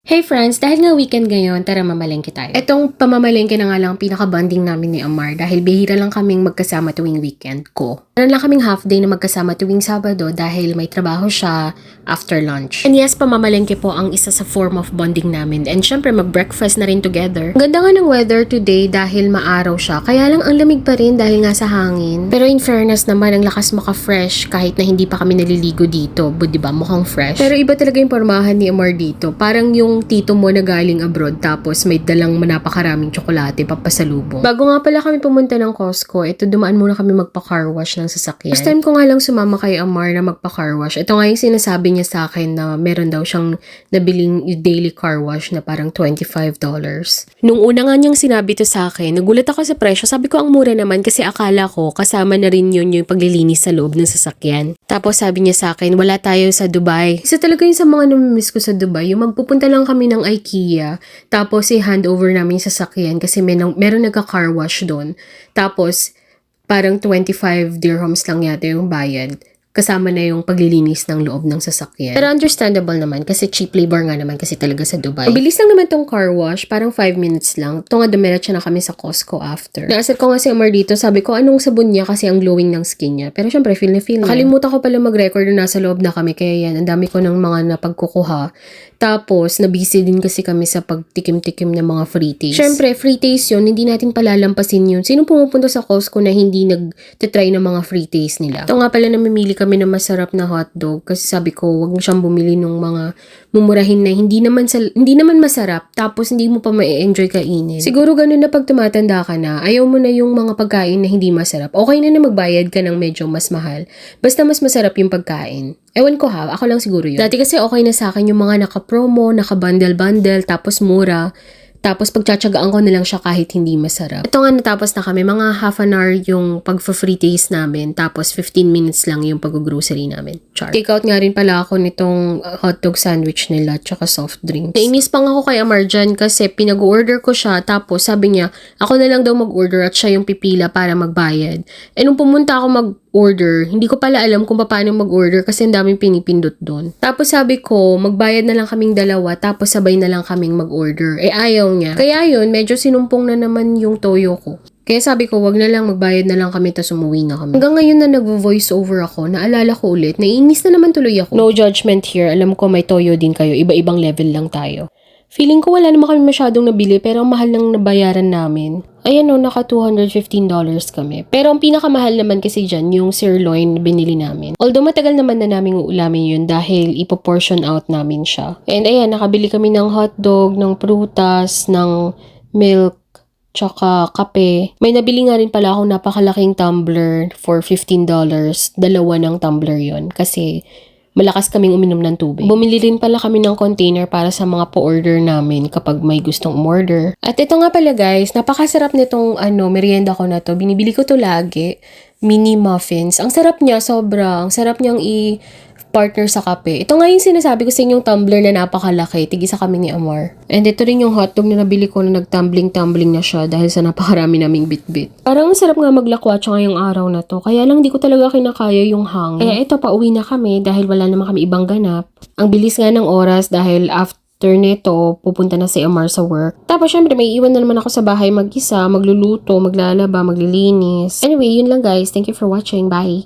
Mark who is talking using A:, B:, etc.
A: Hey friends, dahil nga weekend ngayon, tara mamalengke tayo. Itong pamamalengke na nga lang pinaka-bonding namin ni Amar dahil bihira lang kaming magkasama tuwing weekend ko. Meron lang kaming half day na magkasama tuwing Sabado dahil may trabaho siya after lunch. And yes, pamamalengke po ang isa sa form of bonding namin. And syempre mag-breakfast na rin together. Ganda nga ng weather today dahil maaraw siya. Kaya lang ang lamig pa rin dahil nga sa hangin. Pero in fairness naman, ang lakas maka-fresh kahit na hindi pa kami naliligo dito. Diba? Mukhang fresh. Pero iba talaga yung pormahan ni Amar dito. Parang yung tito mo na galing abroad tapos may dalang napakaraming tsokolate papasalubong. Bago nga pala kami pumunta ng Costco, dumaan muna kami magpa-car wash ng sasakyan. First time ko nga lang sumama kay Amar na magpa-car wash. Ito nga yung sinasabi niya sa akin na meron daw siyang nabiling daily car wash na parang $25. Nung una nga niyang sinabi to sa akin, nagulat ako sa presyo. Sabi ko ang mura naman kasi akala ko kasama na rin yun yung paglilinis sa loob ng sasakyan. Tapos sabi niya sa akin, wala tayo sa Dubai. Isa talaga yung sa mga namimiss ko sa Dubai, yung magpupunta lang kami ng IKEA, tapos i-handover namin yung sasakyan kasi meron nagka-car wash doon. Tapos, parang 25 dirhams lang yata yung bayad. Kasama na yung paglilinis ng loob ng sasakyan. Pero understandable naman kasi cheap labor nga naman kasi talaga sa Dubai. Mabilis lang naman tong car wash, parang 5 minutes lang. Ito nga dumiretso na kami sa Costco after. Naasal ko nga si Amar dito, sabi ko anong sabon niya kasi ang glowing ng skin niya. Pero syempre feel na feel niya. Nakalimutan ko pala mag-record na nasa loob na kami kaya yan, ang dami ko ng mga napagkukuha. Tapos, na-busy din kasi kami sa pagtikim-tikim ng mga free taste. Syempre, free taste yun, hindi natin palalampasin yun. Sino pumupunta sa Costco na hindi nag-try ng mga free taste nila? Ito nga pala namimili kami ng masarap na hotdog kasi sabi ko, wag mo siyang bumili ng mga mumurahin na hindi naman masarap tapos hindi mo pa ma-enjoy kainin. Siguro ganun na pag tumatanda ka na, ayaw mo na yung mga pagkain na hindi masarap. Okay na magbayad ka ng medyo mas mahal. Basta mas masarap yung pagkain. Ewan ko ha, ako lang siguro yun. Dati kasi okay na sa akin yung mga naka-promo, naka-bundle-bundle, tapos mura. Tapos pagtsatsagaan ko na lang siya kahit hindi masarap. Ito nga natapos na kami, mga half an hour yung pag-free taste namin, tapos 15 minutes lang yung pag-grocery namin. Char. Take out nga rin pala ako nitong hotdog sandwich nila, tsaka soft drinks. Nainis pa nga ako kay Amar dyan kasi pinag-order ko siya, tapos sabi niya, ako na lang daw mag-order at siya yung pipila para magbayad. Eh nung pumunta ako mag-order, hindi ko pala alam kung paano mag-order kasi ang daming pinipindot doon. Tapos sabi ko, magbayad na lang kaming dalawa, tapos sabay na lang kaming mag-order. Eh ayaw niya. Kaya yun, medyo sinumpong na naman yung toyo ko. Kaya sabi ko, wag na lang, magbayad na lang kami, tas umuwi na kami. Hanggang ngayon na nag-voice over ako, naalala ko ulit, naiinis na naman tuloy ako. No judgment here, alam ko may toyo din kayo, iba-ibang level lang tayo. Feeling ko wala naman kami masyadong nabili, pero ang mahal ng nabayaran namin. Ayan o, naka $215 kami. Pero ang pinakamahal naman kasi dyan, yung sirloin na binili namin. Although matagal naman na namin uulamin yun dahil ipoportion out namin siya. And ayan, nakabili kami ng hotdog, ng prutas, ng milk, tsaka kape. May nabili nga rin pala akong napakalaking tumbler for $15. Dalawa ng tumbler yon kasi malakas kaming uminom ng tubig. Bumili rin pala kami ng container para sa mga po-order namin kapag may gustong umorder. At ito nga pala guys, napakasarap nitong merienda ko na to. Binibili ko to lagi. Mini muffins. Ang sarap niya, sobra. Ang sarap niyang partner sa kape. Ito nga yung sinasabi ko sa inyong tumbler na napakalaki. Tig-isa kami ni Amar. And ito rin yung hotdog na nabili ko na nag-tumbling-tumbling na siya dahil sa napakarami naming bit-bit. Parang sarap nga maglakwatsa ngayong araw na to. Kaya lang di ko talaga kinakaya yung hangin. Kaya ito, pauwi na kami dahil wala naman kami ibang ganap. Ang bilis nga ng oras dahil after nito, pupunta na si Amar sa work. Tapos syempre, may iwan na naman ako sa bahay mag-isa, magluluto, maglalaba, maglilinis. Anyway, yun lang guys. Thank you for watching. Bye!